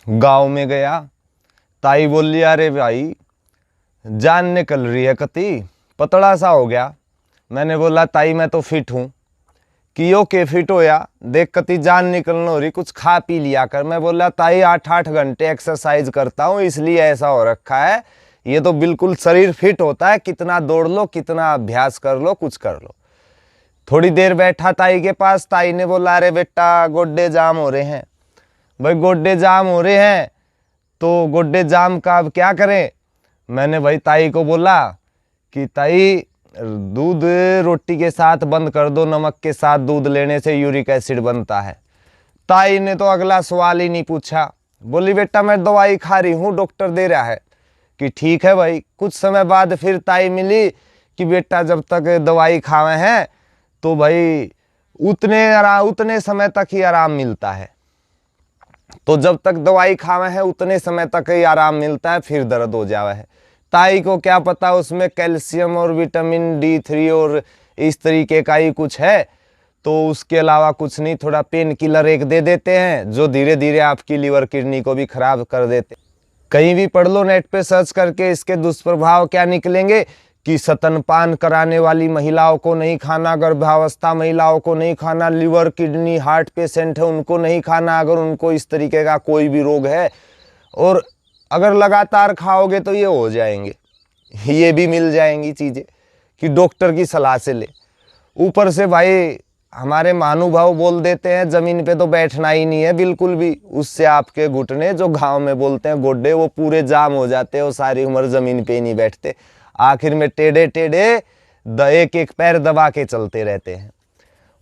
गांव में गया, ताई बोली अरे भाई जान निकल रही है, कति पतला सा हो गया। मैंने बोला ताई मैं तो फिट हूँ। कि यो के फिट होया, देख कति जान निकलना हो रही, कुछ खा पी लिया कर। मैं बोला ताई 8-8 घंटे एक्सरसाइज करता हूँ इसलिए ऐसा हो रखा है, ये तो बिल्कुल शरीर फिट होता है, कितना दौड़ लो कितना अभ्यास कर लो कुछ कर लो। थोड़ी देर बैठा ताई के पास, ताई ने बोला अरे बेटा गोड्डे जाम हो रहे हैं। भाई गोड्डे जाम हो रहे हैं तो गोड्डे जाम का अब क्या करें। मैंने भाई ताई को बोला कि ताई दूध रोटी के साथ बंद कर दो, नमक के साथ दूध लेने से यूरिक एसिड बनता है। ताई ने तो अगला सवाल ही नहीं पूछा, बोली बेटा मैं दवाई खा रही हूँ, डॉक्टर दे रहा है। कि ठीक है भाई। कुछ समय बाद फिर ताई मिली कि बेटा जब तक दवाई खावे हैं तो भाई उतने समय तक ही आराम मिलता है, तो जब तक दवाई खावे हैं उतने समय तक ही आराम मिलता है, फिर दर्द हो जावे है। ताई को क्या पता उसमें कैल्शियम और विटामिन D3 और इस तरीके का ही कुछ है, तो उसके अलावा कुछ नहीं, थोड़ा पेन किलर एक दे देते हैं जो धीरे धीरे आपकी लीवर किडनी को भी खराब कर देते। कहीं भी पढ़ लो नेट पे सर्च करके, इसके दुष्प्रभाव क्या निकलेंगे कि स्तनपान कराने वाली महिलाओं को नहीं खाना, गर्भावस्था महिलाओं को नहीं खाना, लीवर किडनी हार्ट पेशेंट है उनको नहीं खाना अगर उनको इस तरीके का कोई भी रोग है, और अगर लगातार खाओगे तो ये हो जाएंगे, ये भी मिल जाएंगी चीज़ें कि डॉक्टर की सलाह से ले। ऊपर से भाई हमारे महानुभाव बोल देते हैं ज़मीन पे तो बैठना ही नहीं है बिल्कुल भी, उससे आपके घुटने जो गांव में बोलते हैं गोड्डे वो पूरे जाम हो जाते हैं, वो सारी उम्र ज़मीन पे ही नहीं बैठते, आखिर में टेढ़े टेढ़े एक एक पैर दबा के चलते रहते हैं,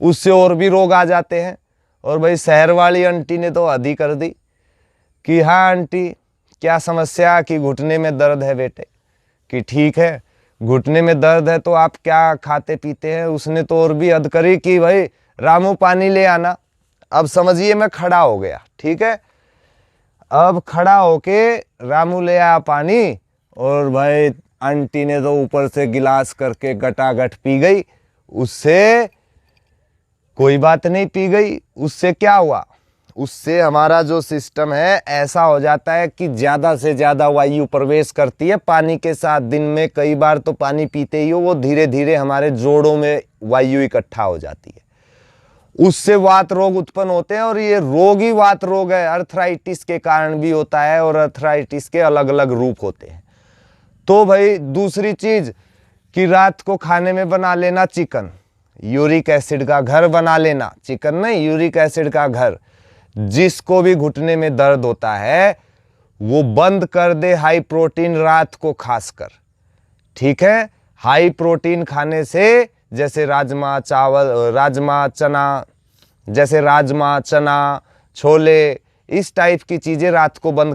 उससे और भी रोग आ जाते हैं। और भाई शहर वाली आंटी ने तो हद ही कर दी कि हाँ आंटी क्या समस्या, कि घुटने में दर्द है बेटे। कि ठीक है घुटने में दर्द है तो आप क्या खाते पीते हैं। उसने तो और भी हद करी कि भाई रामू पानी ले आना। अब समझिए मैं खड़ा हो गया, ठीक है, अब खड़ा होके रामू ले आया पानी, और भाई आंटी ने तो ऊपर से गिलास करके गटागट पी गई। उससे कोई बात नहीं, पी गई, उससे क्या हुआ, उससे हमारा जो सिस्टम है ऐसा हो जाता है कि ज़्यादा से ज़्यादा वायु प्रवेश करती है पानी के साथ। दिन में कई बार तो पानी पीते ही हो, वो धीरे धीरे हमारे जोड़ों में वायु इकट्ठा हो जाती है, उससे वात रोग उत्पन्न होते हैं। और ये रोग ही वात रोग है, अर्थराइटिस के कारण भी होता है, और अर्थराइटिस के अलग अलग रूप होते हैं। तो भाई दूसरी चीज़ कि रात को खाने में बना लेना चिकन, यूरिक एसिड का घर बना लेना, चिकन नहीं यूरिक एसिड का घर। जिसको भी घुटने में दर्द होता है वो बंद कर दे हाई प्रोटीन रात को खासकर, ठीक है। हाई प्रोटीन खाने से जैसे राजमा चावल, राजमा चना, जैसे राजमा चना छोले, इस टाइप की चीज़ें रात को बंद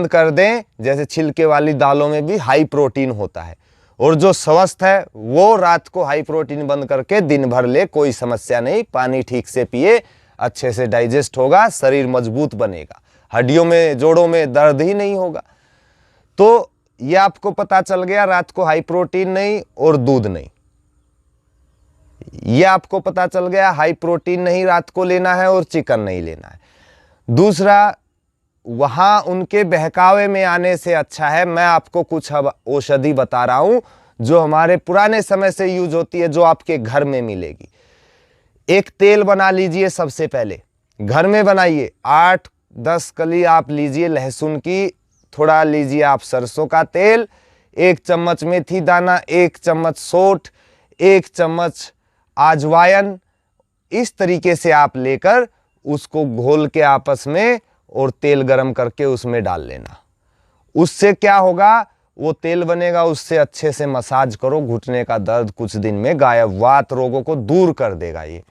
कर दें। जैसे छिलके वाली दालों में भी हाई प्रोटीन होता है, और जो स्वस्थ है वो रात को हाई प्रोटीन बंद करके दिन भर ले, कोई समस्या नहीं। पानी ठीक से पिए, अच्छे से डाइजेस्ट होगा, शरीर मजबूत बनेगा, हड्डियों में जोड़ों में दर्द ही नहीं होगा। तो ये आपको पता चल गया, रात को हाई प्रोटीन नहीं और दूध नहीं, ये आपको पता चल गया, हाई प्रोटीन नहीं रात को लेना है और चिकन नहीं लेना है। दूसरा, वहाँ उनके बहकावे में आने से अच्छा है मैं आपको कुछ औषधि बता रहा हूँ जो हमारे पुराने समय से यूज होती है, जो आपके घर में मिलेगी। एक तेल बना लीजिए, सबसे पहले घर में बनाइए, 8-10 कली आप लीजिए लहसुन की, थोड़ा लीजिए आप सरसों का तेल, 1 चम्मच मेथी दाना, 1 चम्मच सौंठ, 1 चम्मच अजवाइन, इस तरीके से आप लेकर उसको घोल के आपस में और तेल गरम करके उसमें डाल लेना। उससे क्या होगा, वो तेल बनेगा, उससे अच्छे से मसाज करो, घुटने का दर्द कुछ दिन में गायब, वात रोगों को दूर कर देगा ये।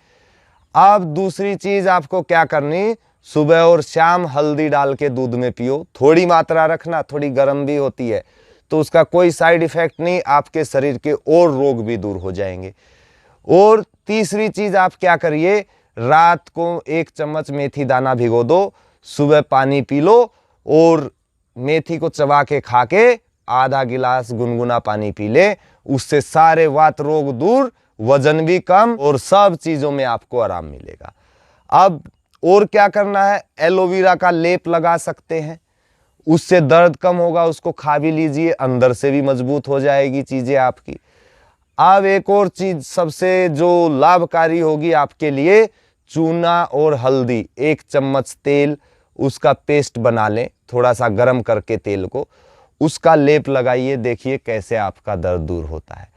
अब दूसरी चीज आपको क्या करनी, सुबह और शाम हल्दी डाल के दूध में पियो, थोड़ी मात्रा रखना, थोड़ी गर्म भी होती है तो उसका कोई साइड इफेक्ट नहीं, आपके शरीर के और रोग भी दूर हो जाएंगे। और तीसरी चीज आप क्या करिए, रात को 1 चम्मच मेथी दाना भिगो दो, सुबह पानी पी लो, और मेथी को चबा के खा के आधा गिलास गुनगुना पानी पी ले, उससे सारे वात रोग दूर, वजन भी कम, और सब चीजों में आपको आराम मिलेगा। अब और क्या करना है, एलोवेरा का लेप लगा सकते हैं, उससे दर्द कम होगा, उसको खा भी लीजिए, अंदर से भी मजबूत हो जाएगी चीज़ें आपकी। अब एक और चीज़ सबसे जो लाभकारी होगी आपके लिए, चूना और हल्दी, 1 चम्मच तेल, उसका पेस्ट बना लें, थोड़ा सा गर्म करके तेल को, उसका लेप लगाइए, देखिए कैसे आपका दर्द दूर होता है।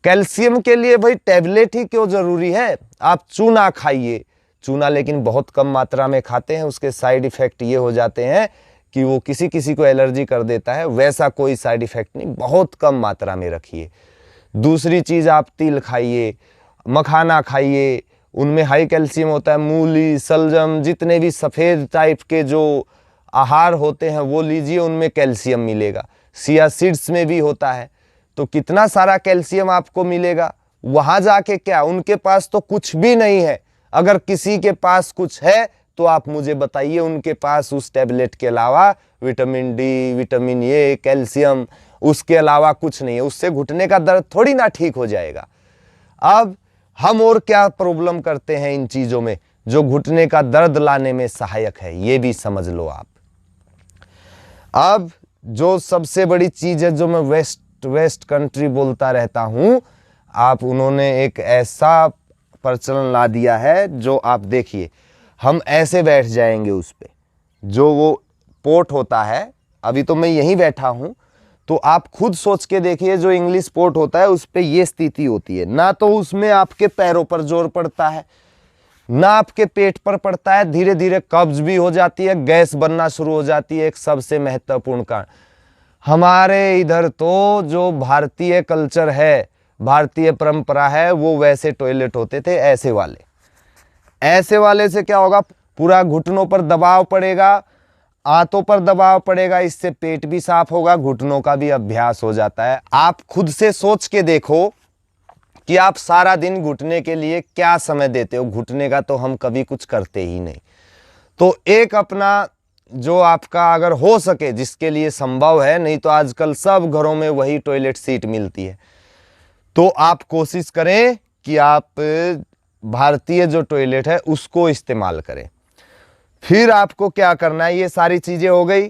कैल्शियम के लिए भाई टैबलेट ही क्यों ज़रूरी है, आप चूना खाइए, चूना लेकिन बहुत कम मात्रा में खाते हैं, उसके साइड इफ़ेक्ट ये हो जाते हैं कि वो किसी किसी को एलर्जी कर देता है, वैसा कोई साइड इफ़ेक्ट नहीं, बहुत कम मात्रा में रखिए। दूसरी चीज़, आप तिल खाइए, मखाना खाइए, उनमें हाई कैल्शियम होता है, मूली, सलजम, जितने भी सफ़ेद टाइप के जो आहार होते हैं वो लीजिए, उनमें कैल्शियम मिलेगा। सिया सीड्स में भी होता है, तो कितना सारा कैल्शियम आपको मिलेगा। वहाँ जाके क्या, उनके पास तो कुछ भी नहीं है, अगर किसी के पास कुछ है तो आप मुझे बताइए, उनके पास उस टैबलेट के अलावा vitamin D, vitamin A, calcium, उसके अलावा कुछ नहीं है। उससे घुटने का दर्द थोड़ी ना ठीक हो जाएगा। अब हम और क्या प्रॉब्लम करते हैं इन चीज़ों में जो घुटने का दर्द लाने में सहायक है, ये भी समझ लो आप। अब जो सबसे बड़ी चीज़ है, जो मैं वेस्ट कंट्री बोलता रहता हूँ, आप उन्होंने एक ऐसा प्रचलन ला दिया है, जो आप देखिए, हम ऐसे बैठ जाएंगे उस पे, जो वो पोट होता है, अभी तो मैं यहीं बैठा हूँ, तो आप खुद सोच के देखिए, जो इंग्लिश पोट होता है उस पे ये स्थिति होती है, ना तो उसमें आपके पैरों पर जोर पड़ता है, ना आपके पेट पर पड़ता है, धीरे धीरे कब्ज भी हो जाती है, गैस बनना शुरू हो जाती है। एक सबसे महत्वपूर्ण कारण, हमारे इधर तो जो भारतीय कल्चर है, भारतीय परंपरा है, वो वैसे टॉयलेट होते थे, ऐसे वाले से क्या होगा, पूरा घुटनों पर दबाव पड़ेगा, आंतों पर दबाव पड़ेगा, इससे पेट भी साफ होगा, घुटनों का भी अभ्यास हो जाता है। आप खुद से सोच के देखो कि आप सारा दिन घुटने के लिए क्या समय देते हो। घुटने का तो हम कभी कुछ करते ही नहीं। तो एक अपना जो आपका अगर हो सके, जिसके लिए संभव है, नहीं तो आजकल सब घरों में वही टॉयलेट सीट मिलती है, तो आप कोशिश करें कि आप भारतीय जो टॉयलेट है उसको इस्तेमाल करें। फिर आपको क्या करना है, ये सारी चीज़ें हो गई।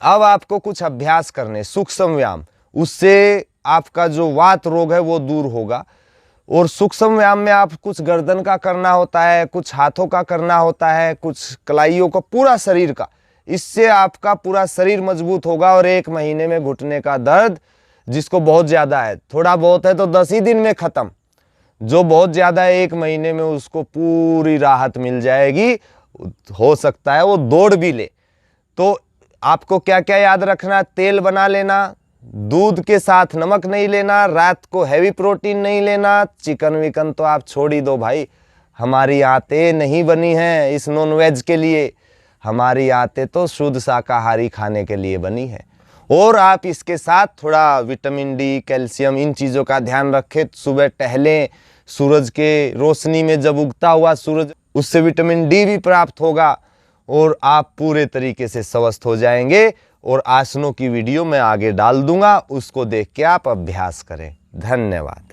अब आपको कुछ अभ्यास करने, सूक्ष्म व्यायाम, उससे आपका जो वात रोग है वो दूर होगा। और सूक्ष्म व्यायाम में आप कुछ गर्दन का करना होता है, कुछ हाथों का करना होता है, कुछ कलाइयों का, पूरा शरीर का। इससे आपका पूरा शरीर मजबूत होगा और 1 महीने में घुटने का दर्द, जिसको बहुत ज़्यादा है, थोड़ा बहुत है तो 10 ही दिन में ख़त्म, जो बहुत ज़्यादा है 1 महीने में उसको पूरी राहत मिल जाएगी। हो सकता है वो दौड़ भी ले। तो आपको क्या क्या याद रखना, तेल बना लेना, दूध के साथ नमक नहीं लेना, रात को हैवी प्रोटीन नहीं लेना, चिकन विकन तो आप छोड़ ही दो भाई, हमारी आंतें नहीं बनी हैं इस नॉन वेज के लिए, हमारी आंतें तो शुद्ध शाकाहारी खाने के लिए बनी है। और आप इसके साथ थोड़ा विटामिन डी, कैल्शियम, इन चीज़ों का ध्यान रखें। सुबह टहलें, सूरज के रोशनी में जब उगता हुआ सूरज, उससे विटामिन डी भी प्राप्त होगा और आप पूरे तरीके से स्वस्थ हो जाएंगे। और आसनों की वीडियो मैं आगे डाल दूंगा, उसको देख के आप अभ्यास करें। धन्यवाद।